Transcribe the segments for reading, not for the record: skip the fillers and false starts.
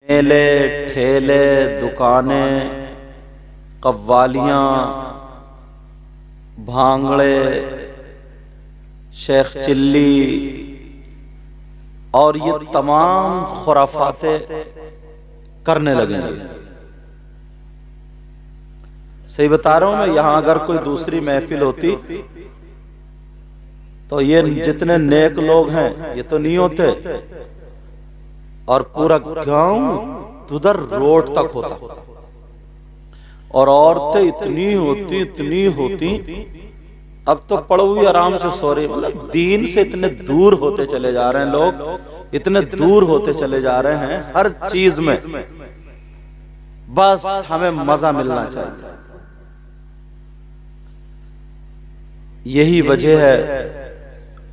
मेले ठेले दुकानें कव्वालियाँ भांगड़े शेख चिल्ली और ये तमाम खुराफातें करने लगेंगे। सही बता रहा हूं मैं। यहां अगर कोई दूसरी महफिल होती तो ये जितने नेक लोग हैं ये तो नहीं होते, और पूरा गांव उधर रोड तक होता, और औरतें इतनी होती। अब तो पड़ो भी आराम से सो रही। मतलब दीन से इतने दूर होते चले जा रहे हैं लोग, इतने दूर होते चले जा रहे हैं हर चीज में। बस हमें मजा मिलना चाहिए। यही वजह है।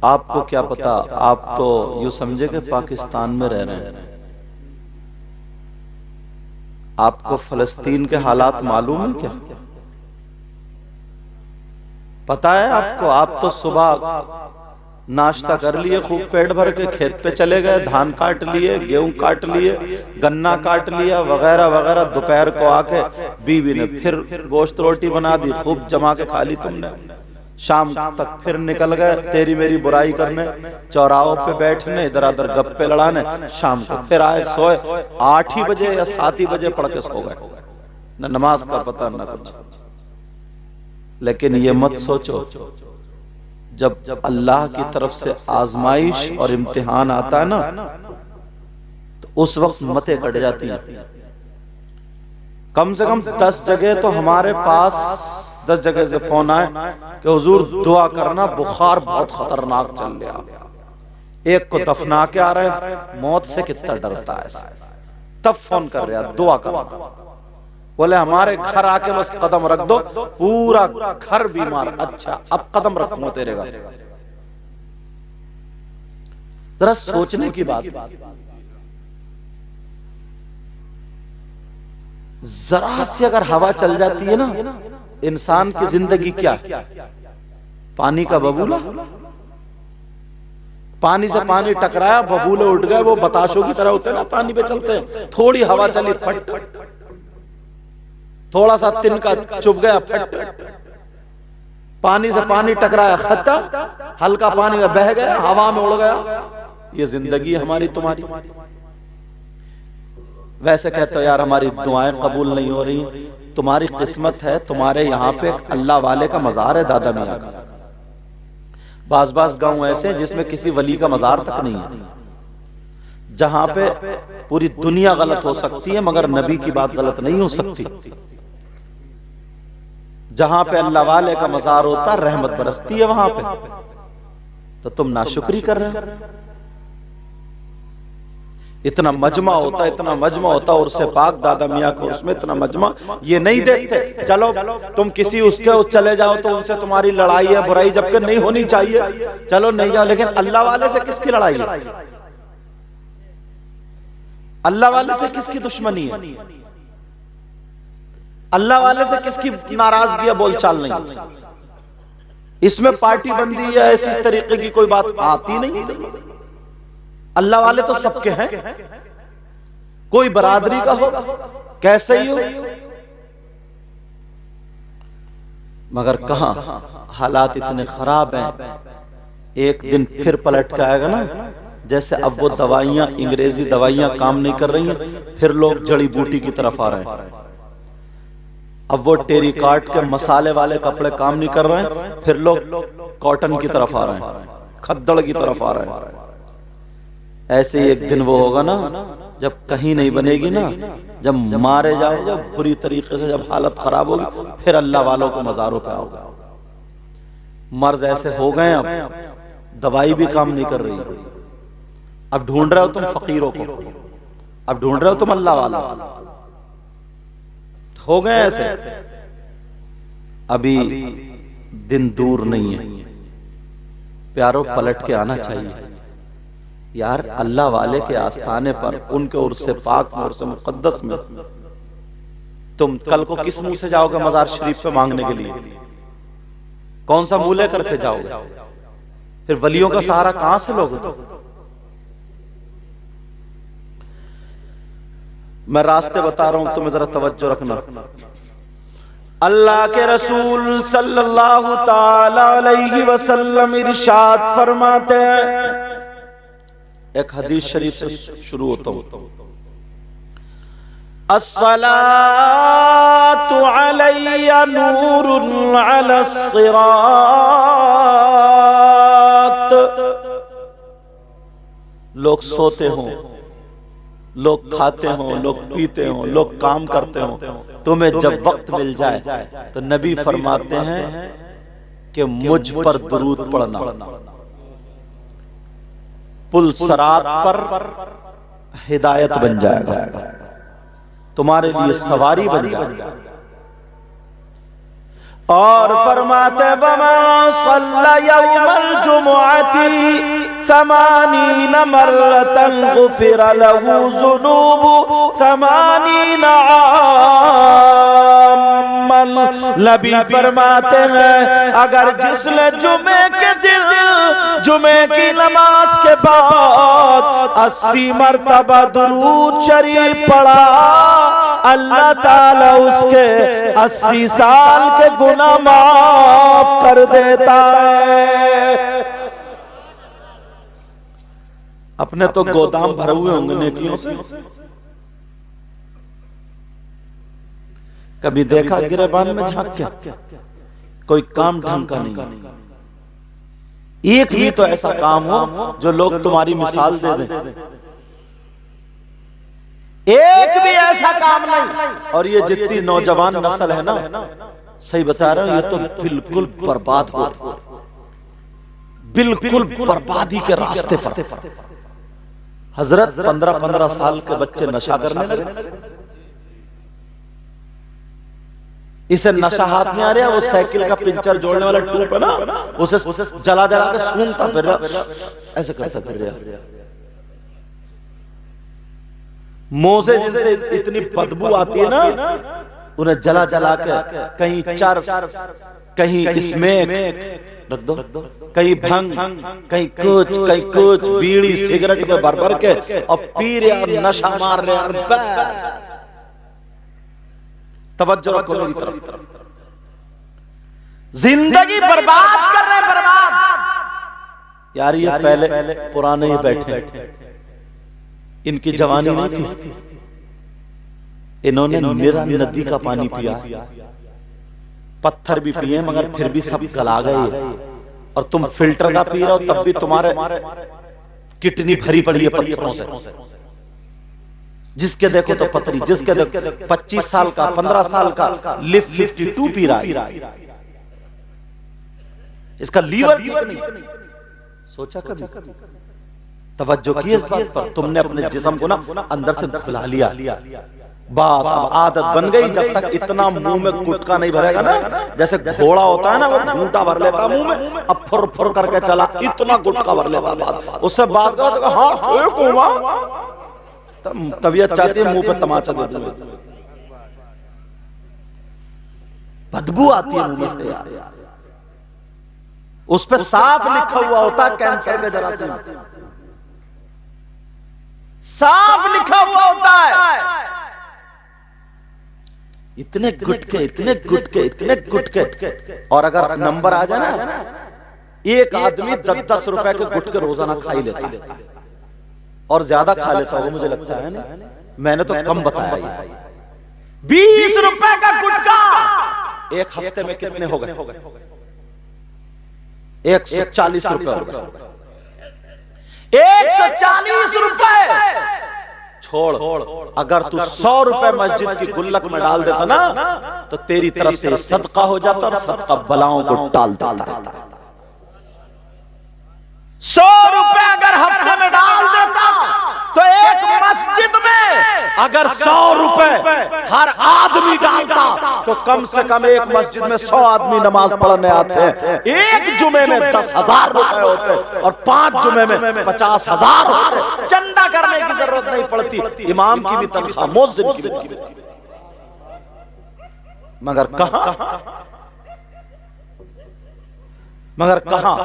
आपको क्या पता, आप तो यूं समझे कि पाकिस्तान में रह रहे हैं। आपको फलस्तीन के हालात मालूम है क्या? पता है आपको? आप तो सुबह नाश्ता कर लिए खूब पेट भर के, खेत पे चले गए, धान काट लिए, गेहूं काट लिए, गन्ना काट लिया वगैरह वगैरह। दोपहर को आके बीवी ने फिर गोश्त रोटी बना दी, खूब जमा के खा ली तुमने। शाम तक फिर निकल गए तेरी मेरी बुराई करने, चौराहों पे बैठने, इधर उधर गप्पे लड़ाने। शाम को फिर आए, सोए 8 ही बजे या 7 ही बजे पढ़ के सो गए। न नमाज का पता न कुछ। लेकिन ये मत सोचो, जब अल्लाह की तरफ से आजमाइश और इम्तिहान आता है ना, तो उस वक्त मतें कट जाती हैं। कम से कम 10 जगह तो हमारे पास 10 जगह से फोन आए कि हुजूर दुआ करना, बुखार बहुत खतरनाक चल रहा। एक को दफना के आ रहे, मौत से कितना डरता है, तब फोन कर रहा दुआ करना। बोले हमारे घर आके बस कदम रख दो, पूरा घर बीमार। अच्छा अब कदम रखूंगा तेरे घर। जरा सोचने की बात। जरा सी अगर हवा चल जाती है ना, इंसान की जिंदगी क्या? पानी का बबूला। पानी से पानी टकराया, बबूले उठ गए। वो बताशों की तरह होते हैं ना, पानी पे चलते हैं। थोड़ी हवा चली, फट। थोड़ा सा तिनका चुभ गया, फट। पानी से पानी टकराया, खत्म। हल्का पानी में बह गया, हवा में उड़ गया। ये जिंदगी हमारी तुम्हारी। वैसे कहते हो यार हमारी दुआएं कबूल नहीं हो रही। तुम्हारी किस्मत है, तुम्हारे यहाँ पे एक अल्लाह वाले का मजार है, दादा मियाँ का। बाज गांव ऐसे जिसमें किसी वली का मजार तक नहीं है, जहां पे पूरी दुनिया गलत हो सकती है मगर नबी की बात गलत नहीं हो सकती। जहां पे अल्लाह वाले का मजार होता, रहमत बरसती है वहां पे। तो तुम नाशुक्री कर रहे हो। इतना मजमा होता, इतना मजमा होता, और उससे पाक दादा मियाँ को उसमें इतना मजमा। ये नहीं देखते चलो तुम किसी उसके चले जाओ तो उनसे तुम्हारी लड़ाई है, बुराई, जबकि नहीं होनी चाहिए। चलो नहीं जाओ, लेकिन अल्लाह वाले से किसकी लड़ाई है? अल्लाह वाले से किसकी दुश्मनी है? अल्लाह वाले से किसकी नाराजगी, बोलचाल नहीं? इसमें पार्टी बंदी या ऐसी तरीके की कोई बात आती नहीं है। अल्लाह वाले तो सबके हैं, कोई बरादरी का हो, कैसे ही हो। मगर कहां हालात इतने खराब हैं। एक दिन फिर पलट के आएगा ना, जैसे अब वो दवाइयां, अंग्रेजी दवाइयां काम नहीं कर रही हैं, फिर लोग जड़ी बूटी की तरफ आ रहे हैं। अब वो टेरी काट के मसाले वाले कपड़े काम नहीं कर रहे हैं, फिर लोग कॉटन की तरफ आ रहे हैं, खद्दड़ की तरफ आ रहे हैं। ऐसे ही एक दिन वो होगा ना, जब कहीं नहीं बनेगी ना, जब मारे जाओ, जब बुरी तरीके से, जब हालत खराब होगी, फिर अल्लाह वालों को मजारों पे आओगे। मर्ज ऐसे हो गए, अब दवाई भी काम नहीं कर रही। अब ढूंढ रहे हो तुम फकीरों को, अब ढूंढ रहे हो तुम अल्लाह वाला। हो गए ऐसे। अभी दिन दूर नहीं है प्यारो, पलट के आना चाहिए यार। अल्लाह वाले के आस्थाने पर, उनके उर्स पाक में, उर्स मुकद्दस में, तुम कल को किस मुंह से जाओगे मजार शरीफ पे मांगने के लिए? कौन सा मुंह लेकर के जाओगे? फिर वलियों का सहारा कहां से लोगे? मैं रास्ते बता रहा हूं, तुम्हें जरा तवज्जो रखना। अल्लाह के रसूल सल्लल्लाहु ताला अलैहि वसल्लम इरशाद फरमाते हैं, एक हदीस शरीफ से शुरू होता हूं। अस्सलातु अलैया नूरुन अलस सिरात। लोग सोते हों, लोग खाते हों, लोग पीते हों, लोग काम करते हों, तुम्हें जब वक्त मिल जाए तो नबी फरमाते हैं कि मुझ पर दुरूद पढ़ना। पुल सरात पर हिदायत बन जाएगा, तुम्हारे लिए सवारी बन जाएगी। और फरमाते वमन सल्ला यौमल जुमुअती समानीन मर्रतन गुफिर लहू ज़ुनूबु समानीन आमन। नबी फरमाते हैं अगर जिसने जुमे के दिन जुमे की नमाज के बाद 80 मरतबा दुरूद शरीफ पढ़ा, अल्लाह ताला उसके 80 साल के गुनाह माफ कर देता है। अपने तो गोदाम भरे हुए होंगे नेकियों से। कभी देखा गिरेबान में झांक के? कोई काम ढंग का नहीं। एक भी तो ऐसा काम हो जो लोग तुम्हारी मिसाल दे दें, एक भी ऐसा काम नहीं। और ये जितनी नौजवान नस्ल है ना, सही बता रहा हूं, ये तो बिल्कुल बर्बाद हो, बिल्कुल बर्बादी के रास्ते पर। हजरत 15-15 साल के बच्चे नशा करने लगे। इसे नशा हाथ में आ रहा, वो साइकिल का पिंचर जोड़ने वाला ट्यूब है ना, उसे जला जला के सूंघता फिर रहा, ऐसे करता फिर रहा। मोजे जिनसे इतनी बदबू आती है ना, उन्हें जला जला के कहीं चरस, कहीं इसमें रख दो, कहीं भंग, कहीं कुछ बीड़ी सिगरेट में भर भर के और पी रहे और नशा मार रहे और बस। तवज्जो रखो मेरी तरफ, जिंदगी बर्बाद कर रहे हैं, बर्बाद। यार ये पहले पुराने ही बैठे, इनकी जवानी नहीं थी, इन्होंने निरा नदी का पानी पिया, पत्थर भी पिए मगर फिर भी सब गला गए। और तुम फिल्टर का पी रहे हो तब भी तुम्हारे किडनी भरी पड़ी है पत्थरों से। जिसके देखो तो पतरी, जिसके देखो 25 साल का 15 साल का लिव 52 पी रहा है, इसका लीवर ठीक नहीं। सोचा कभी, तवज्जो की इस बात पर? तुमने अपने जिस्म को ना अंदर से फुला लिया, बस अब आदत बन गई। जब तक इतना मुंह में गुटखा नहीं भरेगा ना, जैसे घोड़ा होता है ना, वो घूंटा भर लेता मुंह में, अब फुर फुर करके चला, इतना गुटखा भर लेता बात, उससे बात कर हाँ ठीक हूं, तबीयत चाहती है मुंह पे तमाचा दे दो, बदबू आती है मुंह में से यार। उस पे साफ लिखा हुआ होता है कैंसर के जरासीम, साफ लिखा हुआ होता है। इतने गुटके, इतने गुटके, इतने गुटके। और अगर नंबर आ जाए ना, एक आदमी 10-10 रुपए के गुटके रोजाना खा ही लेता है, और ज्यादा खा लेता होगा मुझे लगता है ना, मैंने तो कम बताया। 20 रुपए का गुटका एक हफ्ते में कितने हो गए? 140 रुपए हो गए। 140 रुपए छोड़, अगर तू 100 रुपए मस्जिद की गुल्लक में डाल देता ना, तो तेरी तरफ से सदका हो जाता और सदका बलाओं को टाल देता। 100 रुपए अगर हफ्ते में डाल देता तो एक मस्जिद में अगर 100 रुपए हर आदमी डालता तो कम से कम एक मस्जिद में 100 आदमी नमाज पढ़ने आते हैं। एक जुमे में 10,000 रुपए होते और 5 जुमे में 50,000 होते। चंदा करने की जरूरत नहीं पड़ती, इमाम की भी तनख्वाह, मुअज्जिन की भी तनख्वाह। मगर कहां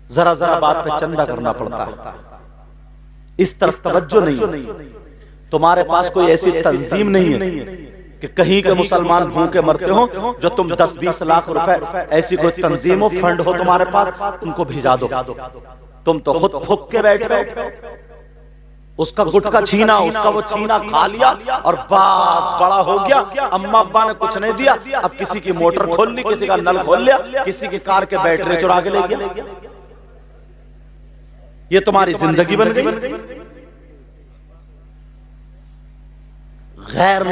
जरा जरा बात पे चंदा करना पड़ता है, इस तरफ तवज्जो नहीं। तुम्हारे पास कोई ऐसी तंजीम नहीं है कि कहीं के मुसलमान भूखे मरते हो जो तुम 10-20 लाख रुपए, ऐसी कोई तंजीम हो, फंड हो तुम्हारे पास, उनको भिजा दो। तुम तो खुद फूक के बैठे हो। उसका गुटका छीना, उसका वो छीना खा लिया और बात बड़ा हो गया। अम्मा अब्बा ने कुछ नहीं दिया, अब किसी की मोटर खोल ली, किसी का नल खोल लिया, किसी की कार के बैटरी चुरा के ले गया। ये तुम्हारी जिंदगी बन गई। गैर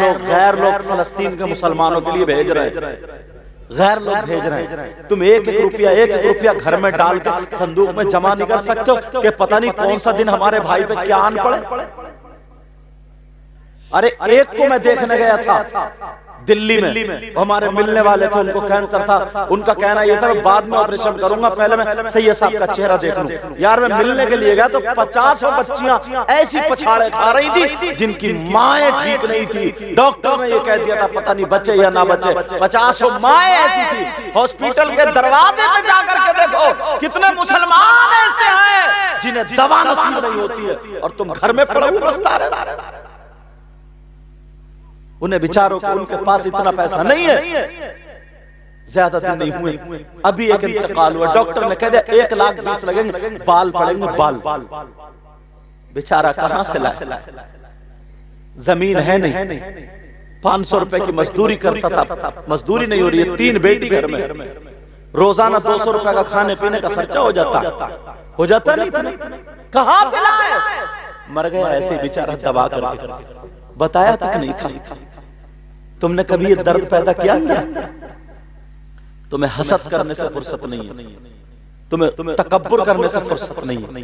लोग फलस्तीन के मुसलमानों के लिए भेज रहे हैं, गैर लोग भेज रहे हैं। तुम एक एक रुपया घर में डाल के संदूक में जमा नहीं कर सकते हो कि पता नहीं कौन सा दिन हमारे भाई पे क्या आन पड़े। अरे एक को मैं देखने गया था दिल्ली में, हमारे मिलने वाले थे, उनको कैंसर था। उनका कहना यह था मैं बाद में ऑपरेशन करूंगा, पहले मैं सैयद साहब का चेहरा देख लूं। यार मैं मिलने के लिए गया तो 50 बच्चियां ऐसी पछाड़े खा रही थी जिनकी माएं ठीक नहीं थी। डॉक्टर ने यह कह दिया था पता नहीं बचे या ना बचे। 50 माएं ऐसी थी। हॉस्पिटल के दरवाजे पे जाकर के देखो कितने मुसलमान ऐसे हैं जिन्हें दवा नसीब नहीं होती है, और तुम घर में पड़े हुए बसता रहे। उन्हें बेचारों को उनके पास इतना पैसा नहीं है, ज्यादा दिन नहीं हुए, अभी एक इंतकाल हुआ। डॉक्टर ने कह दिया 1,20,000 लगेंगे, बाल पड़ेंगे बाल। बेचारा कहां से लाए, जमीन है नहीं, 500 रुपए की मजदूरी करता था, मजदूरी नहीं हो रही है, 3 बेटी घर में, रोजाना 200 रुपए का खाने पीने का खर्चा हो जाता नहीं था। कहां से लाए? मर गया ऐसे बेचारा दबा कर, बताया तक नहीं था। तुमने कभी ये दर्द पैदा किया अंदर? तुम्हें हसद करने से फुर्सत नहीं है, तुम्हें तकब्बुर करने से फुर्सत नहीं है,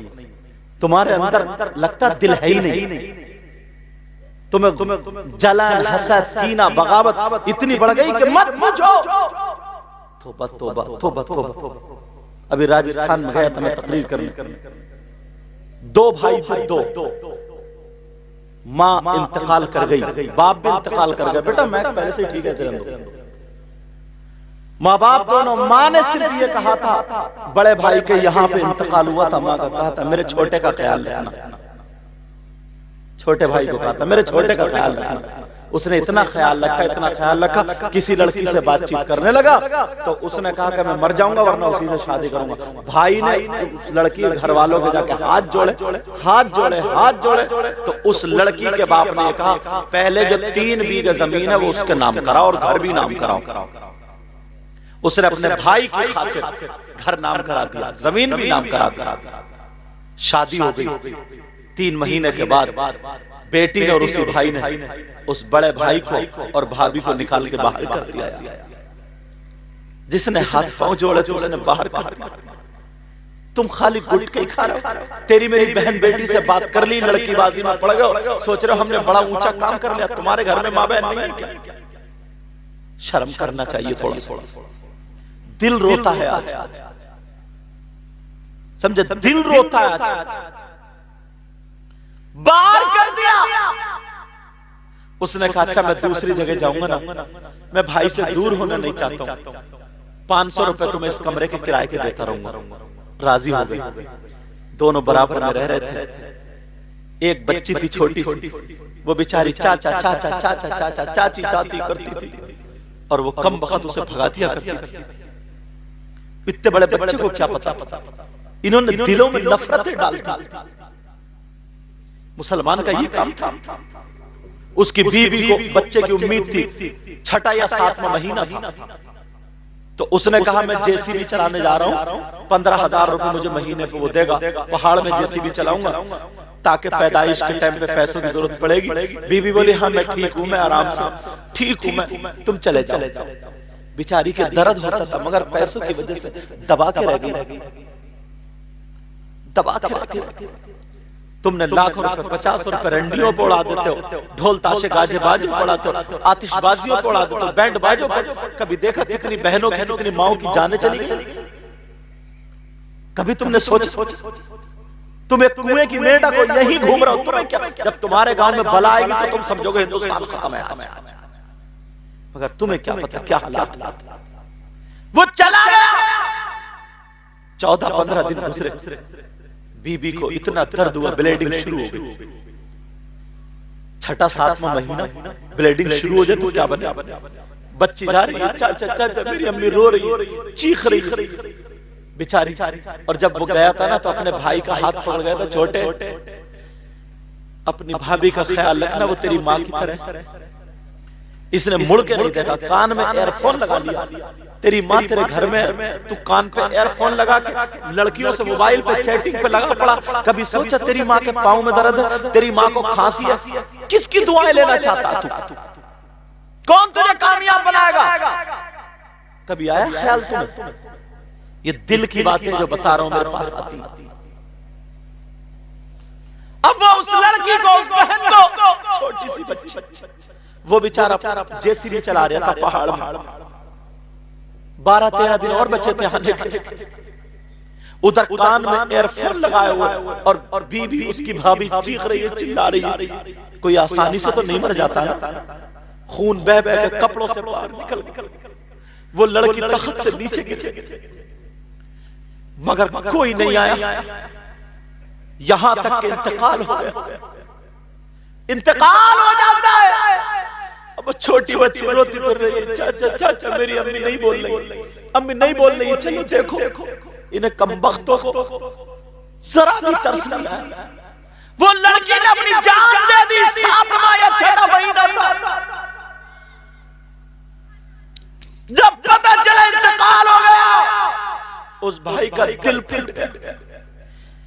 तुम्हारे अंदर लगता दिल है ही नहीं। तुम्हें जलन, हसद, कीना, बगावत इतनी बढ़ गई कि मत पूछो। तौबा तौबा तौबा तौबा। अभी राजस्थान में गया था मैं तकरीर करने, 2 भाई थे, 2 माँ इंतकाल कर गई, बाप भी इंतकाल कर गया। बेटा मैं पहले से ठीक है, माँ बाप दोनों। माँ ने सिर्फ ये कहा था बड़े भाई के यहाँ पे इंतकाल हुआ था, माँ का कहा था मेरे छोटे का ख्याल रखना। छोटे भाई को कहा था मेरे छोटे का ख्याल रखना। उसने इतना ख्याल रखा, किसी लड़की से बातचीत करने लगा तो उसने कहा कि मैं मर जाऊंगा वरना उसी से शादी करूंगा। भाई ने उस लड़की घर वालों के जाके हाथ जोड़े तो उस लड़की के बाप ने कहा पहले जो 3 बीघे जमीन है वो उसके नाम कराओ और घर भी नाम कराओ। उसने अपने भाई की खातिर घर नाम करा दिया, जमीन भी नाम करा दिया। शादी हो गई। 3 महीने के बाद बेटी ने और उसी भाई ने उस बड़े भाई को और भाभी को निकाल के बाहर कर दिया। जिसने हाथ पांव जोड़े तो उसने बाहर कर दिया। तुम खाली गुटके खा रहे हो। तेरी मेरी बहन बेटी से बात कर ली, लड़की बाजी में पड़ गए, सोच रहे हो हमने बड़ा ऊंचा काम कर लिया। तुम्हारे घर में माँ बहन नहीं है क्या? शर्म करना चाहिए थोड़ा सा। दिल रोता है आज, समझे? दिल रोता है आज। बाहर कर दिया। उसने कहा अच्छा मैं दूसरी जगह जाऊंगा ना, मैं भाई से दूर होना नहीं चाहता हूं, 500 रुपए तुम्हें इस कमरे के किराए के देता रहूंगा। राजी हो गए। दोनों बराबर में रह रहे थे। एक बच्ची थी छोटी सी, वो बेचारी चाचा चाचा चाचा चाचा चाची चाची करती थी और वो कम वक्त उसे भगा दिया करती थी। इतने बड़े बच्चे को क्या पता, इन्होंने दिलों में नफरतें डाल दी। मुसलमान का ये काम था। उसकी बीवी को बच्चे की उम्मीद थी, 6ठा या 7वां महीना था, तो उसने कहा मैं जेसीबी चलाने जा रहा हूं, 15,000 रुपए मुझे महीने पे वो देगा, पहाड़ में जेसीबी चलाऊंगा ताकि पैदाइश के टाइम पे पैसों की जरूरत पड़ेगी। बीवी बोली हाँ मैं ठीक हूं, मैं आराम से ठीक हूं, मैं तुम चले जाओ। बेचारी के दर्द होता था मगर पैसों की वजह से दबा के रह गई, दबा के रह गई। तुमने लाखों रुपए 50 रुपए रंडियों पे उड़ा देते हो, ढोल ताशे गाजे बाजों पे उड़ाते हो, आतिशबाजियों पे उड़ा देते हो, बैंड बाजों पे। कभी देखा कितनी बहनों की कितनी माओं की जानें चली गई? कभी तुमने सोचा? तुम एक कुएं की मेंढक को यही घूम रहे हो, तुम्हें क्या? जब तुम्हारे गांव में बला आएगी तो तुम समझोगे हिंदुस्तान खत्म है आज, मगर तुम्हें क्या पता क्या हालात। वो चला गया। 14-15 दिन गुजरे, बीबी को इतना दर्द हुआ, ब्लीडिंग शुरू हो गई। छठा सातवां महीना ब्लीडिंग शुरू हो जाए तो क्या बने? बच्ची जा रही है, चाचा चाचा, मेरी अम्मी रो रही है, चीख रही है बेचारी। और जब वो गया था ना तो अपने भाई का हाथ पकड़ गया था, छोटे अपनी भाभी का ख्याल रखना, वो तेरी माँ की तरह। इसने मुड़ के नहीं देखा, कान में एयरफोन लगा लिया। तेरी माँ तेरे घर में, तू कान पे एयरफोन लगा के लड़कियों से मोबाइल पे चैटिंग पे लगा पड़ा। कभी सोचा तेरी माँ के पाँव में दर्द है, तेरी माँ को खांसी है, किसकी दुआएं लेना चाहता तू? कौन तुझे कामयाब बनाएगा? कभी आया ख्याल तुम्हें? ये दिल की बातें जो बता रहा हूं मेरे पास आती। अब वो उस लड़की को, उस बहन को, छोटी सी बच्ची, वो बेचारा जेसीबी चला रहा था पहाड़ में, 12-13 दिन और बचे थे आने के। उधर कान में एयरफोन लगाए हुए और बीबी उसकी भाभी चीख रही है, चिल्ला रही है। कोई आसानी से तो नहीं मर जाता ना, खून बह बह के कपड़ों से बाहर निकल। वो लड़की तख्त से नीचे गिरी, मगर कोई नहीं आया। यहां तक के इंतकाल हो गया, इंतकाल हो जाता है। अब छोटी बच्ची रोती फिर रही है, चाचा चाचा, मेरी अम्मी नहीं बोल रही, अम्मी नहीं बोल रही, चलो देखो। इन्हें कमबख्तों को जरा भी तरस नहीं आया। वो लड़की ने अपनी जान दे दी, 7वां या 6वां महीना था। जब पता चला इंतकाल हो गया, उस भाई का दिल फट गया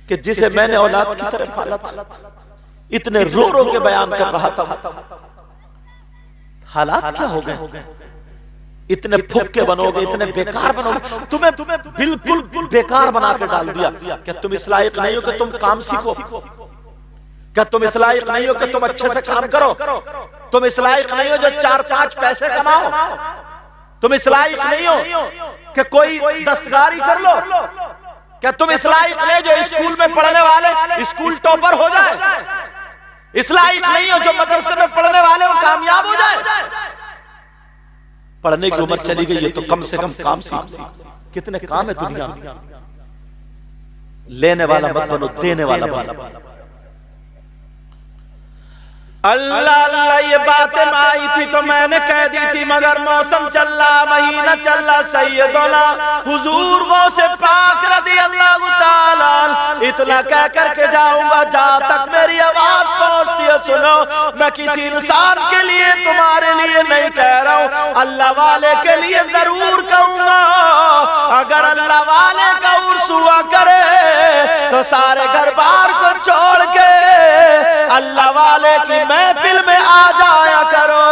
कि जिसे मैंने औलाद की तरह पाला था, इतने रो रो के बयान कर रहा था। हालात क्या हो गए? इतने फुक्के बनोगे, इतने बेकार बनोगे, तुम्हें बिल्कुल बेकार बना के डाल दिया। क्या तुम इस लायक नहीं हो कि तुम काम सीखो? क्या तुम इस लायक नहीं हो कि तुम अच्छे से काम करो? तुम इस लायक नहीं हो जो 4-5 पैसे कमाओ? तुम इस लायक नहीं हो कि कोई दस्तकारी कर लो? क्या तुम इस लायक नहीं जो स्कूल में पढ़ने वाले स्कूल टॉपर हो जाए? इस लायक नहीं हो जो मदरसे में पढ़ने वाले वो कामयाब हो जाए? पढ़ने की उम्र चली गई है तो कम से कम काम सीखो। कितने काम है दुनिया में। लेने वाला मत बनो, देने वाला बनो। अल्लाह अल्लाह, ये बातें आई थी तो मैंने कह दी थी, मगर मौसम चल रहा, महीना चल रहा। सैयदना हुजूर गौसे पाक रज़ी अल्लाह ताला इतना कह करके जाऊंगा जहां तक मेरी आवाज पहुंचती है। सुनो, मैं किसी इंसान के लिए, तुम्हारे लिए नहीं कह रहा हूं, अल्लाह वाले के लिए जरूर कहूंगा। अगर अल्लाह वाले का उर्स हुआ करे तो सारे घर बार को छोड़ के अल्लाह वाले की महफिल में आ जाया करो।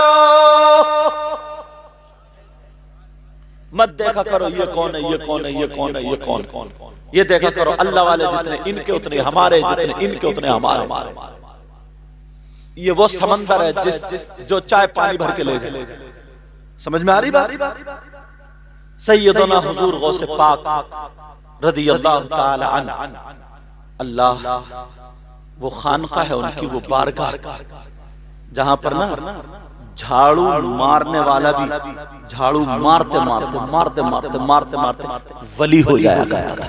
मत देखा करो ये कौन है, ये कौन है, ये कौन है, ये कौन। ये देखा करो अल्लाह वाले जितने इनके उतने हमारे, जितने इनके उतने हमारे। ये वो समंदर है जो चाय पानी भर के ले जाए। समझ में आ रही बात? सैयदना हुजूर गौसे पाक रज़ी अल्लाह ताला अन्हु, अल्लाह वो खानका है उनकी, वो बारगाह जहां पर ना झाड़ू मारने वाला भी झाड़ू मारते मारते मारते मारते मारते मारते वली हो जाया करता था।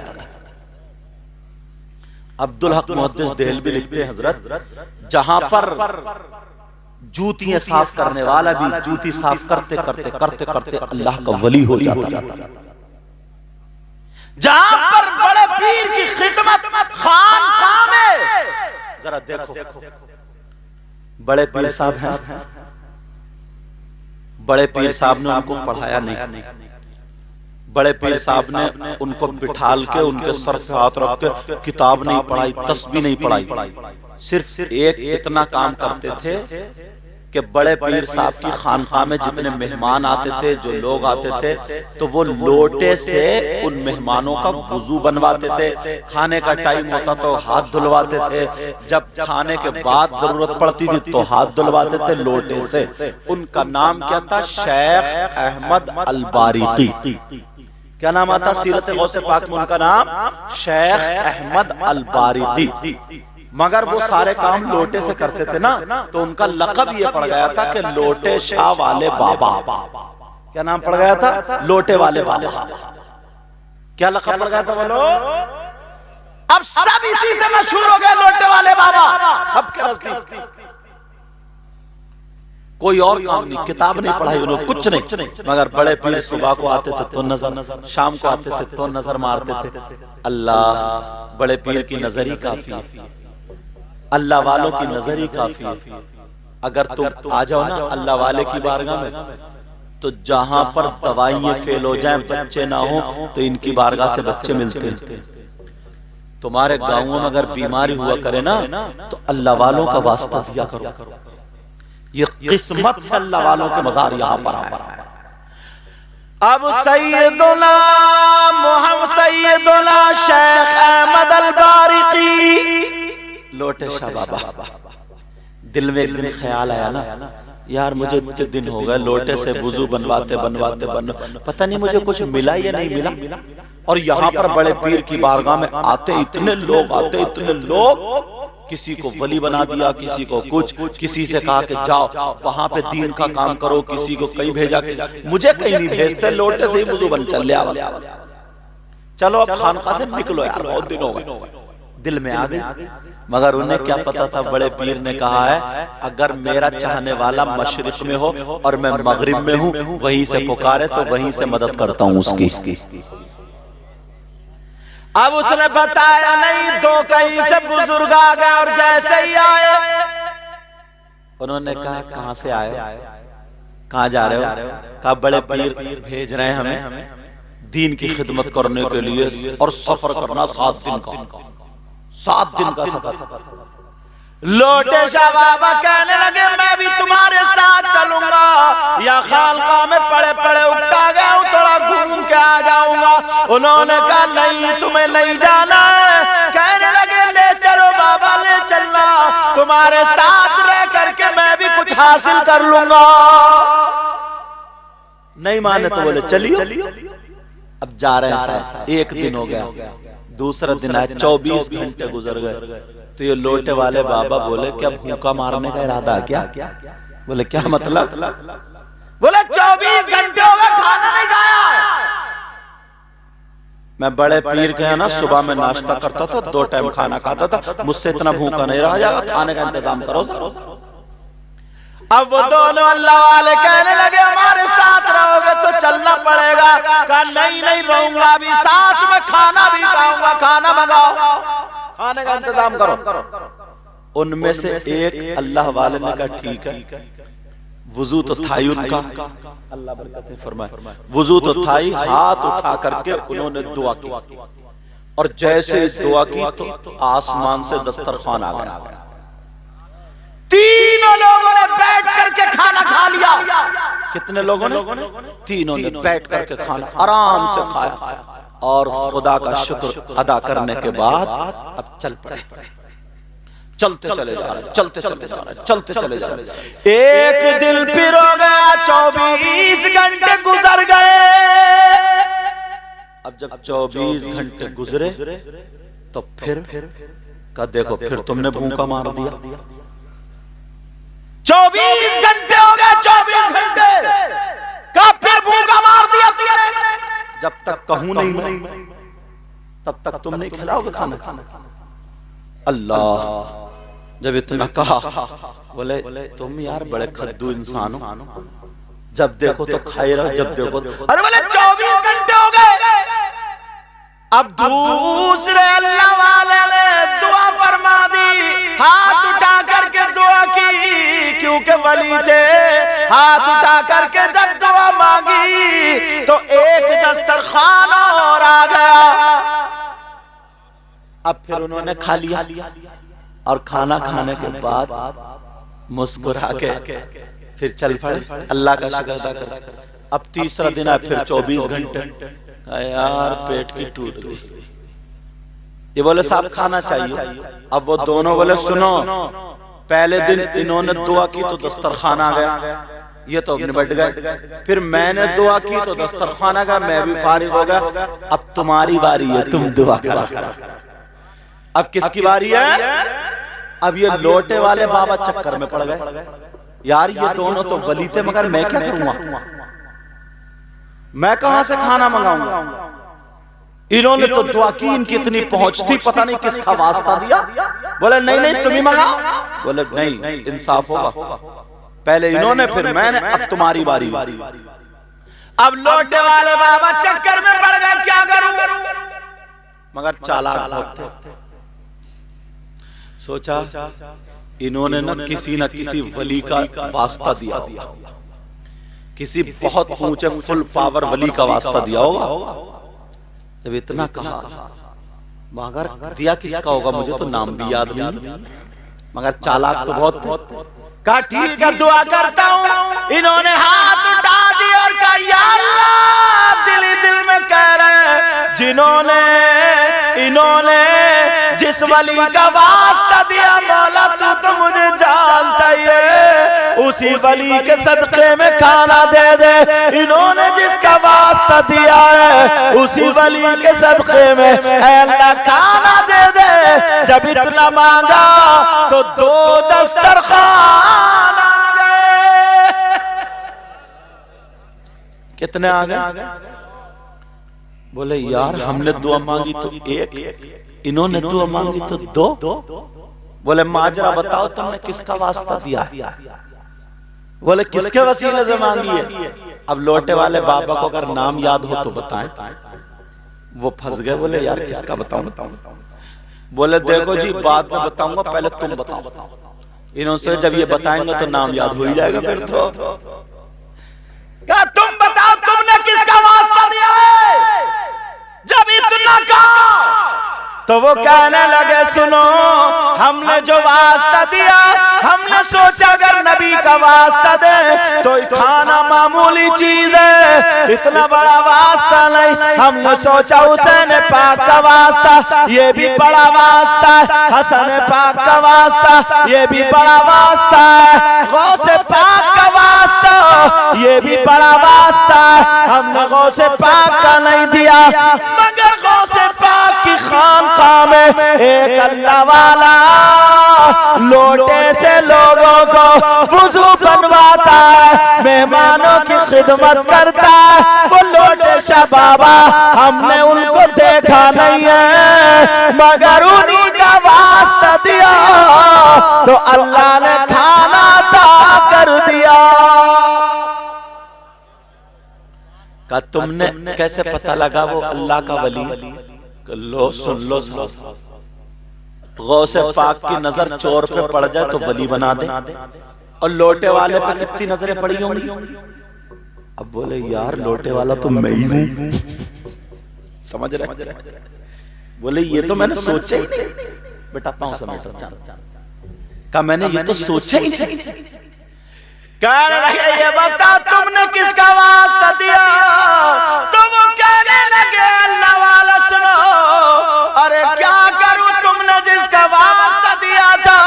अब्दुल हक मुहद्दिस देहलवी लिखते हैं, हजरत जहां पर जूतियां साफ करने वाला भी जूती साफ करते करते करते करते अल्लाह का वली हो जाता था। जहां पर बड़े पीर की खिदमत खानकाह में, जरा देखो बड़े पीर साहब हैं, बड़े पीर साहब ने उनको पढ़ाया नहीं, बड़े पीर साहब ने उनको बिठाल के उनके सर पे हाथ रख के किताब नहीं पढ़ाई, तस्बीह नहीं पढ़ाई, सिर्फ एक इतना काम करते थे कि बड़े पीर साहब की खानकाह में जितने मेहमान आते थे, जो लोग आते थे, तो वो लोटे से उन मेहमानों का वुजू बनवाते थे। खाने का टाइम होता तो हाथ धुलवाते थे, जब खाने के बाद जरूरत पड़ती थी तो हाथ धुलवाते थे लोटे से। उनका नाम क्या था? शेख अहमद अल-बारिकी। क्या नाम आता सीरत गौसे पाक में उनका नाम? शेख अहमद अल-बारिकी। मगर वो सारे काम लोटे से करते थे ना, तो उनका लक़ब ये पड़ गया था कि लोटे शाह वाले बाबा। क्या नाम पड़ गया था? लोटे वाले बाबा। क्या लक़ब पड़ गया था बोलो? अब सब इसी से मशहूर हो गए, लोटे वाले बाबा सबके नजदीक। कोई और काम नहीं, किताब नहीं पढ़ाई उन्होंने, कुछ नहीं, मगर बड़े पीर सुबह को आते थे तो नजर, शाम को आते थे तो नजर मारते थे। अल्लाह, बड़े पीर की नजर ही काफी है, अल्लाह वालों की नजर ही काफी है। अगर तुम आ जाओ ना अल्लाह वाले की बारगाह में, तो जहां पर दवाइयां फेल हो जाएं, बच्चे ना हो, तो इनकी बारगाह से बच्चे मिलते हैं। तुम्हारे गांवों में अगर बीमारी हुआ करे ना, तो अल्लाह वालों का वास्ता दिया करो। ये किस्मत से अल्लाह वालों के मजार यहां पर है। अब सैयदुना मुहम्मद सैयदुना शेख अहमद अल बारिकी लोटे शाह बाबा, दिल में एक दिन ख्याल आया ना, यार मुझे इतने दिन हो गए लोटे से वुजू बनवाते पता नहीं मुझे कुछ मिला या नहीं मिला। और यहाँ पर बड़े पीर की बारगाह में आते इतने लोग, किसी को वली बना दिया, किसी को कुछ, किसी से कहा कि जाओ वहां पे दीन का काम करो, किसी को कहीं भेजा, मुझे कहीं नहीं भेजते, लोटे से ही वुजू बन चल लिया। चलो अब खानका से निकलो यार, बहुत दिन हो गए, दिल में आ गई। मगर उन्हें क्या पता था, बड़े पीर ने कहा है अगर मेरा चाहने वाला मशरिक में हो और मैं मगरिब में हूँ, वहीं से पुकारे तो वहीं से मदद करता हूँ उसकी। अब उसने बताया नहीं, दो कहीं से बुजुर्ग आ गए और जैसे ही आए उन्होंने कहा कहां से आए, कहां जा रहे हो? कहा बड़े पीर भेज रहे हैं हमें दीन की खिदमत करने के लिए, और सफर करना 7 दिन का सफर। लोटे शाह बाबा कहने लगे मैं भी तुम्हारे साथ चलूंगा, या खालका में पड़े पड़े उगता गया हूं, थोड़ा घूम के आ जाऊंगा। उन्होंने कहा नहीं, तुम्हें नहीं जाना है। कहने लगे ले चलो बाबा, ले चलना, तुम्हारे साथ रह करके मैं भी कुछ हासिल कर लूंगा। नहीं माने तो बोले चलियो। अब जा रहे हैं साहब, एक दिन हो गया, दूसरा दिन आया, 24 घंटे गुजर गए। तो ये लोटे वाले बाबा बोले क्या भूखा मारने का इरादा है क्या? बोले क्या मतलब? बोले 24 घंटे हो गए खाना नहीं खाया। मैं बड़े पीर के ना सुबह में नाश्ता करता था, 2 टाइम खाना खाता था, मुझसे इतना भूखा नहीं रहा जाएगा, खाने का इंतजाम करो। अब वो दोनों अल्लाह वाले कहने लगे हमारे साथ रहोगे तो चलना पड़ेगा। कहा नहीं रहूंगा, अभी साथ में खाना भी खाऊंगा, खाना मंगाओ, खाने का इंतजाम करो। उनमें से एक अल्लाह वाले ने कहा ठीक है, वुजू तो था ही उनका, अल्लाह बरकतें फरमाए, वुजू तो था ही, हाथ उठा करके उन्होंने दुआ की, और जैसे दुआ की तो आसमान से दस्तरखान आ गया। तीनों लोगों ने बैठ करके खाना खा लिया। कितने लोगों ने? तीनों ने बैठ करके खाना आराम से खाया, और खुदा का शुक्र अदा करने के बाद अब चल पड़े, चलते चले जा रहे। एक दिन फिर हो गया, 24 घंटे गुजर गए। अब जब 24 घंटे गुजरे तो फिर का देखो, फिर तुमने भूखा मार दिया। 24 घंटे हो गए, 24 घंटे का फिर भूखा मार दिया तुमने। जब तक कहूं नहीं मैं, तब तक तुम नहीं खिलाओगे खाना। अल्लाह जब इतना कहा, बोले तुम यार बड़े खद्दू इंसान हो, जब देखो तो खाई रहो, जब देखो अरे बोले 24 घंटे हो गए। अब दूसरे अल्लाह वाले ने दुआ फरमा दी, हाथ उठा करके दुआ की, क्योंकि वली थे। हाथ उठा करके जब दुआ मांगी तो एक दस्तरखान और आ गया। अब फिर उन्होंने खा लिया, और खाना खाने के बाद मुस्कुरा के फिर चल पड़े, अल्लाह का शुक्र अदा कर। अब तीसरा दिन है, फिर 24 घंटे, यार पेट की टूट गई। ये बोले साहब खाना चाहिए। अब वो दोनों बोले सुनो, पहले दिन इन्होंने दुआ की तो दस्तरखान आ गया, ये तो निबट गए। फिर मैंने दुआ की तो दस्तरखान आ गया, मैं भी फारिग हो गया। अब तुम्हारी बारी है, तुम दुआ करा। अब किसकी बारी है? अब ये लोटे वाले बाबा चक्कर में पड़ गए, यार ये दोनों तो वली थे, मगर मैं क्या करूंगा, मैं कहां से खाना मंगाऊंगा। इन्होंने तो दुआ की, इनकी इतनी पहुंच थी, पता नहीं किसका वास्ता दिया। बोले नहीं तुम ही मंगाओ। बोले नहीं, इंसाफ होगा। पहले इन्होंने फिर मैंने, अब तुम्हारी बारी। अब लोटे वाले बाबा चक्कर में पड़ गए, क्या करूं, मगर चालाक बहुत थे। सोचा इन्होंने न किसी वली का वास्ता दिया होगा, किसी बहुत ऊंचे फुल पावर वली का वास्ता दिया होगा। जब इतना कहा, मगर दिया किसका होगा मुझे तो नाम भी याद नहीं, मगर चालाक तो बहुत थे। कहा ठीक है दुआ करता हूं। इन्होंने हाथ उठा दिया और कहा या अल्लाह, दिल ही दिल में कह रहे हैं इन्होंने जिस वली का वास्ता दिया मौला तू तो मुझे जानता ही है, उसी वली के सदके में खाना दे दे। इन्होंने जिसका वास्ता दिया है उसी वली के सदके में ऐ अल्लाह खाना दे दे। जब इतना मांगा तो 2 दस्तरखान आ गए। कितने आ गए? बोले यार हमने दुआ मांगी तो 1, इन्होंने दुआ मांगी तो 2। बोले माजरा बताओ तुमने किसका वास्ता दिया है? बोले किसके वसीले से मांगी है? अब लोटे वाले बाबा को अगर नाम याद हो तो बताएं। वो फंस गए, बोले यार किसका बताऊं? बोले देखो जी बाद में बताऊंगा, पहले तुम बताओ। इन्होंने जब ये बताएंगे तो नाम याद हो ही जाएगा फिर तो। क्या तुम बताओ तुमने किसका वास्ता दिया है? जब इतना कहा तो वो कहने लगे सुनो, हमने जो वास्ता दिया, हमने सोचा अगर नबी का वास्ता दे तो खाना मामूली चीज है, इतना बड़ा वास्ता नहीं। हमने सोचा हुसैन पाक का वास्ता, ये भी बड़ा वास्ता है। हसन पाक का वास्ता, ये भी बड़ा वास्ता है। गौसे पाक का वास्ता, ये भी बड़ा वास्ता है। हमने गौसे पाक का नहीं दिया, मगर गौसे पाक की खानकाह में एक अल्लाह वाला लोटे से लोगों को वुजू बनवाता है, मेहमानों की खिदमत करता है। वो लोटे शाह बाबा हमने उनको देखा नहीं है, मगर उन्हीं का वास्ता दिया तो अल्लाह ने खाना अता कर दिया। का तुमने कैसे पता लगा वो अल्लाह का वली? लो सुन लो साहब, गौसे पाक की नजर चोर पे पड़ जाए तो वली बना दे, और लोटे वाले पे कितनी नजरें पड़ी होंगी। अब बोले यार लोटे वाला तो मैं ही हूं, समझ रहे? बोले ये तो मैंने सोचा ही नहीं बेटा, पांव समेट का मैंने ये तो सोचा ही नहीं। कहने लगे ये बता तुमने किसका वास्ता दिया? तो वो कहने लगे अल्लाह वाला सुनो, अरे क्या करूं तुमने जिसका वास्ता दिया था,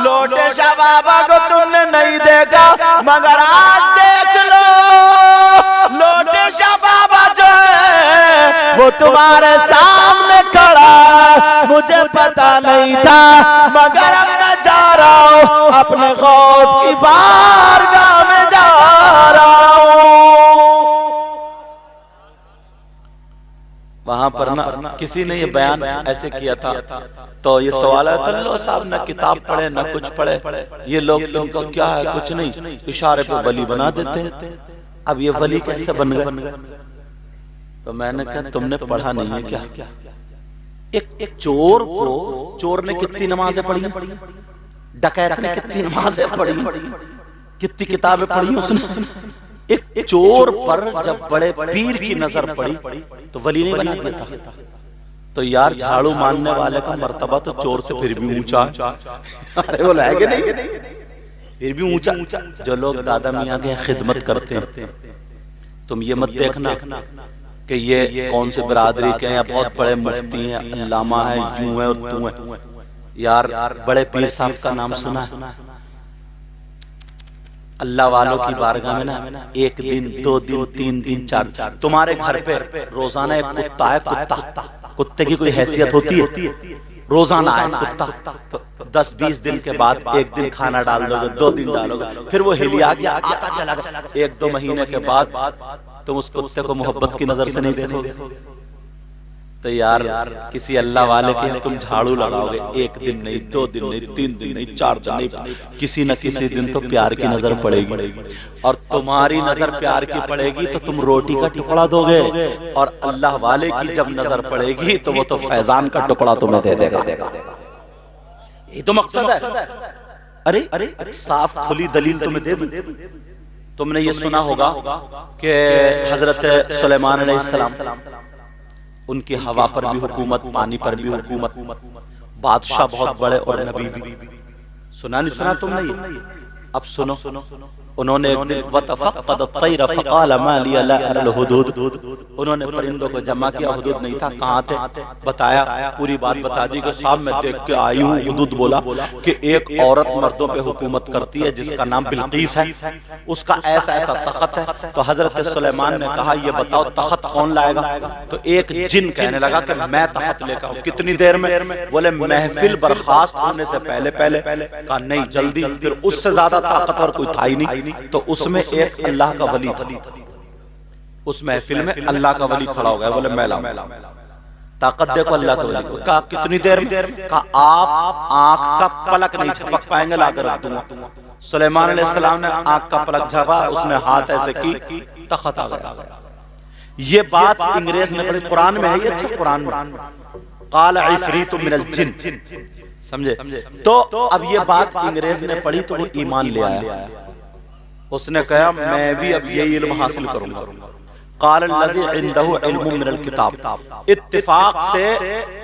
लोटे शाह बाबा को तुमने नहीं देखा, मगर आज देख लो लोटे शाह बाबा जो है वो तुम्हारे सामने खड़ा है। मुझे पता नहीं था, मगर अब मैं जा रहा हूं अपने गौस की बारगाह में जा रहा हूं। वहां पर ना किसी ने ये बयान ऐसे किया था, तो ये सवाल है तल्लो साहब ना किताब पढ़े ना कुछ पढ़े, ये लोग इनको क्या है कुछ नहीं, इशारे पे वली बना देते हैं। अब ये वली कैसे बन गए? तो मैंने कहा तुमने पढ़ा नहीं है क्या? एक चोर को, चोर ने कितनी नमाजें पढ़ी, डकैत ने कितनी नमाजें पढ़ी, कितनी किताबें पढ़ी उसने। एक चोर पर जब बड़े पीर की नजर पड़ी तो वली नहीं बना दिया था। तो यार झाड़ू मारने वाले का मर्तबा तो चोर से फिर भी ऊंचा। अरे वो लाएंगे नहीं, फिर भी ऊंचा। जो लोग दादा मियां के खिदमत करते हैं, तुम ये मत देखना कि ये कौन से बिरादरी के हैं या बहुत बड़े मुफ्ती हैं, अल्लामा है, यूं है और तू है। यार बड़े पीर साहब का नाम सुना है? अल्लाह वालों की बारगाह में ना 1 दिन 2 दिन 3 दिन 4, तुम्हारे घर पे रोजाना एक कुत्ता है, कुत्ते की कोई हैसियत होती है? रोजाना है कुत्ता, तो 10-20 दिन के बाद 1 दिन खाना डाल दोगे, 2 दिन डालोगे, फिर वो हिलिया गया आता चला गया। 1-2 महीने के बाद तुम उस कुत्ते को मोहब्बत की नजर से नहीं देखोगे। तो यार किसी अल्लाह वाले के यहाँ तुम झाड़ू लगाओगे, एक दिन नहीं, 2 दिन नहीं, 3 दिन नहीं, 4 दिन नहीं, किसी न किसी दिन तो प्यार की नजर पड़ेगी। और तुम्हारी नजर प्यार की पड़ेगी तो तुम रोटी का टुकड़ा दोगे, और अल्लाह वाले की जब नजर पड़ेगी तो वो तो फैजान का टुकड़ा तुम्हें दे देगा। ये तो मकसद है। अरे साफ खुली दलील तुम्हें दे दूं। तुमने ये सुना होगा कि हजरत सुलेमान अलैहिस्सलाम, उनकी हवा पर भी हुकूमत, पानी पर भी हुकूमत, बादशाह बहुत बड़े और नबी भी। सुना नहीं सुना तुमने ये? अब सुनो, उन्होंने एक दिन वतफक़द तैर फ़क़ाल मा लिया ला अरल हुदूद, उन्होंने परिंदों को जमा किया, हुदूद नहीं था, कहाँ थे बताया, पूरी बात बता दी कि साहब मैं देख के आई हूँ। हुदूद बोला कि एक औरत मर्दों पे हुकूमत करती है जिसका नाम बिल्कीस है, उसका ऐसा ऐसा तख्त है। तो हजरत सुलेमान ने कहा ये बताओ तख्त कौन लाएगा? तो एक जिन कहने लगा कि मैं तख्त लेकर आऊं। कितनी देर में? बोले महफिल बर्खास्त होने से पहले पहले। कहा नहीं जल्दी। फिर उससे ज्यादा ताकतवर कोई था ही नहीं। तो उसमें एक अल्लाह का वली था, उस महफिल में अल्लाह का वली खड़ा हो गया, बोले मैं लाऊं। ताकत देखो अल्लाह का वली को। कहा कितनी देर में? कहा आप आंख का पलक नहीं झपक पाएंगे, लाकर रख दूंगा। सुलेमान अलैहिस्सलाम ने आंख का पलक झपका, उसने हाथ ऐसे की, तख्त आ गया। ये बात अंग्रेज ने पढ़ी, कुरान में है ये, अच्छा कुरान में, काल इफरीतु मिनल जिन, समझे? तो अब ये बात अंग्रेज ने पढ़ी तो वो ईमान ले आया। उसने कहा मैं भी अब यही इल्म हासिल करूंगा। क़ाल लज़ी इंदहु इल्मुम मिनल किताब। इत्तिफाक से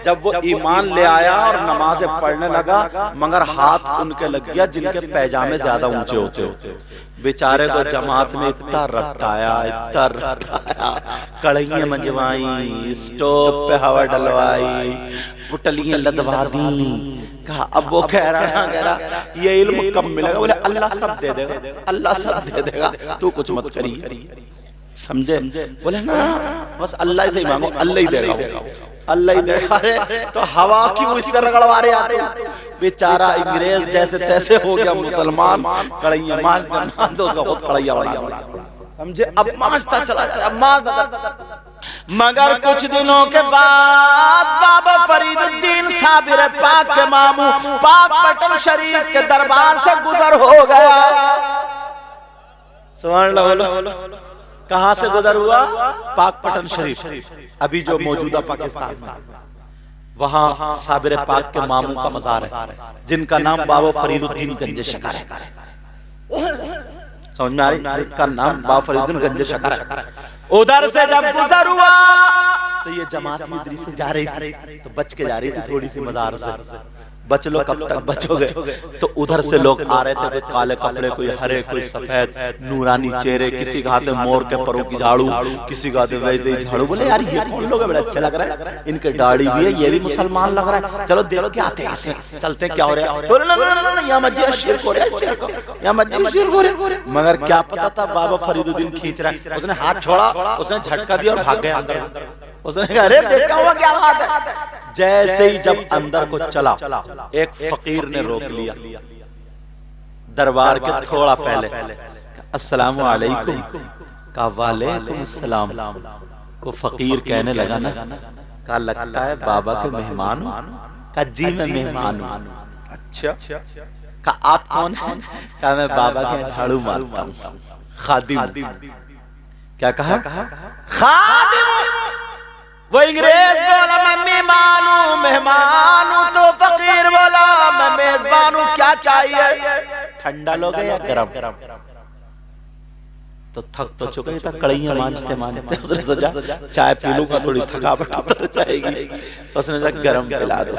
जब वो ईमान ले आया और नमाज़ें पढ़ने लगा, मगर हाथ उनके लग गया जिनके पैजामे ज्यादा ऊंचे होते। बेचारे को जमात में इतना रटाया, कढ़ाइयां मंजवाई, स्टोव पे हवा डलवाई, पुटलियां लदवा दी। कहा अब वो कह रहा ये इल्म कब मिलेगा? बोले अल्लाह सब दे देगा, अल्लाह सब दे देगा, तू कुछ मत करिए, समझे? बोले ना बस अल्लाह से ही मांगो, अल्लाह ही देगा, अल्लाह ही देगा। अरे तो हवा क्यों इससे रगड़वा रहे आते? बेचारा अंग्रेज जैसे तैसे हो गया मुसलमान, कढ़ाइयां मांझ दो, उसका खुद कढ़ाइयां बना दो, समझे? अब मांझता चला जा रहा, मगर कुछ दिनों के बाद बाबा फरीदुद्दीन साबिर पाक के मामू पाक पटन शरीफ के दरबार से गुजर हो गया। सुभान अल्लाह। कहां से गुजर हुआ? पाक पटन शरीफ, अभी जो मौजूदा पाकिस्तान में, वहां साबिर पाक के मामू का मजार है, जिनका नाम बाबा फरीदुद्दीन गंज शकर है। समझ में आ रही? जिसका नाम बाबा फरीदुद्दीन गंज शकर है। उधर से जब गुजर हुआ तो ये जमात भी इधर से जा रही थी, तो बच के जा रही थी थोड़ी सी मजार से। बच लो, कब तक बचोगे? तो उधर से लोग आ रहे थे, कोई काले कपड़े, कोई हरे, कोई सफेद, नूरानी चेहरे, किसी के हाथ में मोर के परों की झाड़ू, किसी के हाथ में वैसे ही झाड़ू। बोले यार ये कौन लोग है, बड़ा अच्छा लग रहा है, इनके दाढ़ी भी है, ये भी मुसलमान लग रहा है, चलो देख के आते हैं इसमें, चलते क्या हो रहा है। बोले ना यहाँ मस्जिद शिरक हो रहा है, शिरक, यहाँ मस्जिद शिरक हो रहा है। मगर क्या पता था बाबा फरीदुद्दीन खींच रहा है। उसने हाथ छोड़ा, उसने झटका दिया और भाग गया अंदर। उसने कहा अरे देखा हुआ क्या बात है। जैसे ही जब अंदर को चला, एक फकीर ने रोक लिया दरबार के थोड़ा पहले। अस्सलाम वालेकुम। कहा वालेकुम अस्सलाम। को फकीर कहने लगा ना, कहा लगता है बाबा के मेहमान हो? कहा जी मैं मेहमान हूं। अच्छा। कहा आप कौन है? कहा मैं बाबा के यहाँ झाड़ू मारता हूँ, खादिम। क्या कहा? खादिम। वो अंग्रेज बोला मैं मेहमान हूं, तो फकीर बोला मैं मेजबान हूं, क्या चाहिए? ठंडा लोगे या गरम? तो थक तो चुके था, कड़ियां मांझते। उसने सोचा चाय पी लूंगा, थोड़ी थकावट उतर जाएगी। उसने सोचा गरम पिला दो।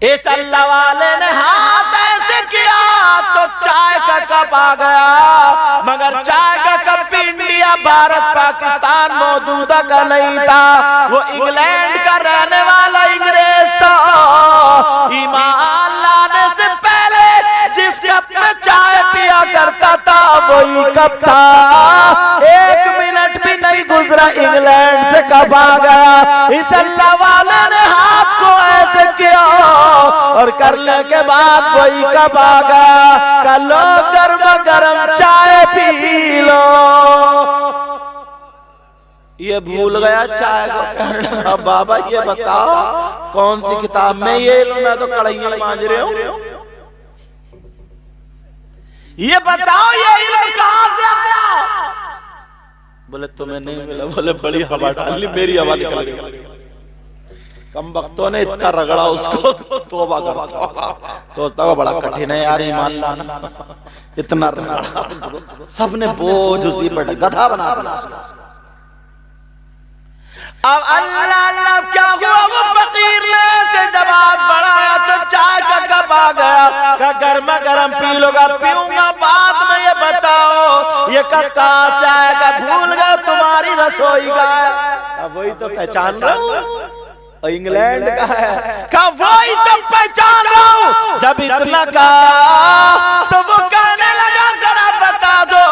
इस अल्लाह वाले ने हाथ ऐसे किया तो चाय का कप आ गया, मगर चाय का कप भी इंडिया, भारत, पाकिस्तान मौजूदा का नहीं था, वो इंग्लैंड का रहने वाला अंग्रेज था। ईमान लाने से पहले जिस कप में चाय पिया करता था वही कप था। 1 मिनट भी नहीं गुजरा, इंग्लैंड से कप आ गया। इस अल्लाह वाले ने हाथ को ऐसे किया और करने के बाद वही कब आ गया। कलो गर्म गर्म चाय पी लो। ये भूल गया चाय को, कहने लगा बाबा ये बताओ कौन सी किताब में ये इल्म, मैं तो कढ़ाइयां मांज रहे हूं, ये बताओ ये इल्म कहां से आया? बोले तुम्हें नहीं मिला। बोले बड़ी हवा डाल ली, मेरी हवा निकल गई। कम वक्तों ने इतना रगड़ा उसको, तौबा करता होगा, सोचता होगा बड़ा कठिन है यार ईमान लाना, इतना रगड़ा, सबने बोझ उसी पर गधा बना दिया उसको। अब अल्लाह अल्लाह क्या हुआ, वो फकीर ने से जवाब बढ़ाया तो चाय का कप आ गया, का गर्मा गर्म पी लोगा, पीऊंगा बाद में, ये बताओ ये कप कहां से आएगा? भूल गया तुम्हारी रसोई का है। अब वही तो पहचान रहा हूं, इंग्लैंड का है, का वही तो पहचान रहा हूं। जब इतना कहा तो वो कहने लगा जरा बता दो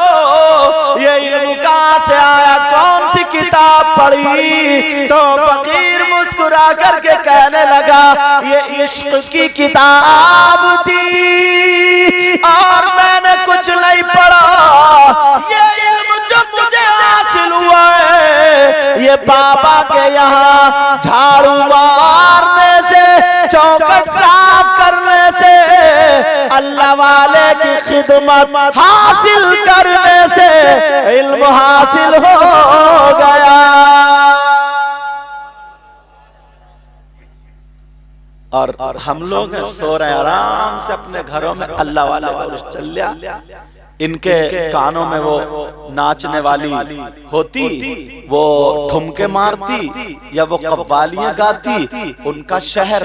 ये इल्म कहां से आया, कौन सी किताब पढ़ी? तो फकीर मुस्कुरा करके कहने लगा ये इश्क की किताब थी और मैंने कुछ नहीं पढ़ा, ये इल्म जो मुझे हासिल हुआ है ये बाबा के यहाँ झाड़ू मारने से, चौखट साफ करने से, अल्लाह वाले की खिदमत हासिल करने से इल्म हासिल हो गया। और हम लोग सो रहे आराम से अपने घरों में, अल्लाह वाले और चल्या इनके कानों में वो नाचने वाली होती, वो ठुमके मारती या वो कव्वालियां गाती, उनका शेर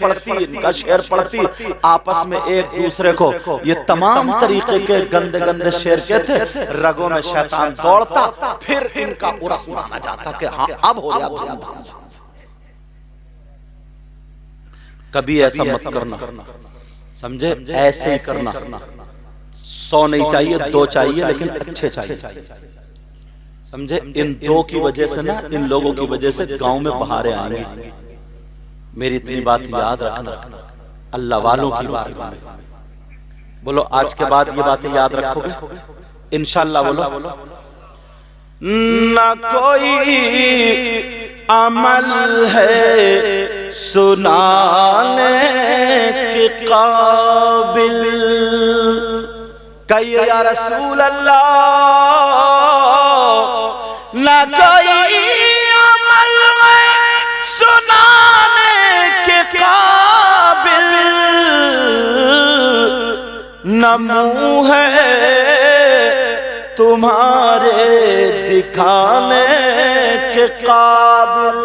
पढ़ती, इनका शेर पढ़ती, आपस में एक दूसरे को ये तमाम तरीके के गंदे गंदे शेर कहते, रगों में शैतान दौड़ता, फिर इनका उर्स माना जाता कि हाँ अब हो गया धूमधाम से। कभी ऐसा मत करना, समझे? ऐसे ही करना, 100 नहीं चाहिए, 2 चाहिए, लेकिन अच्छे चाहिए, समझे? इन 2 की वजह से ना, इन लोगों की वजह से गांव में बहारें आएंगी। मेरी इतनी बात याद रखना, अल्लाह वालों की बारगाह में बोलो, आज के बाद ये बातें याद रखोगे इंशाअल्लाह। बोलो ना कोई अमल है सुनाने के काबिल, कहिए या रसूल अल्लाह, ना कोई अमल है सुनाने के काबिल, न मुंह है तुम्हारे दिखाने के काबिल।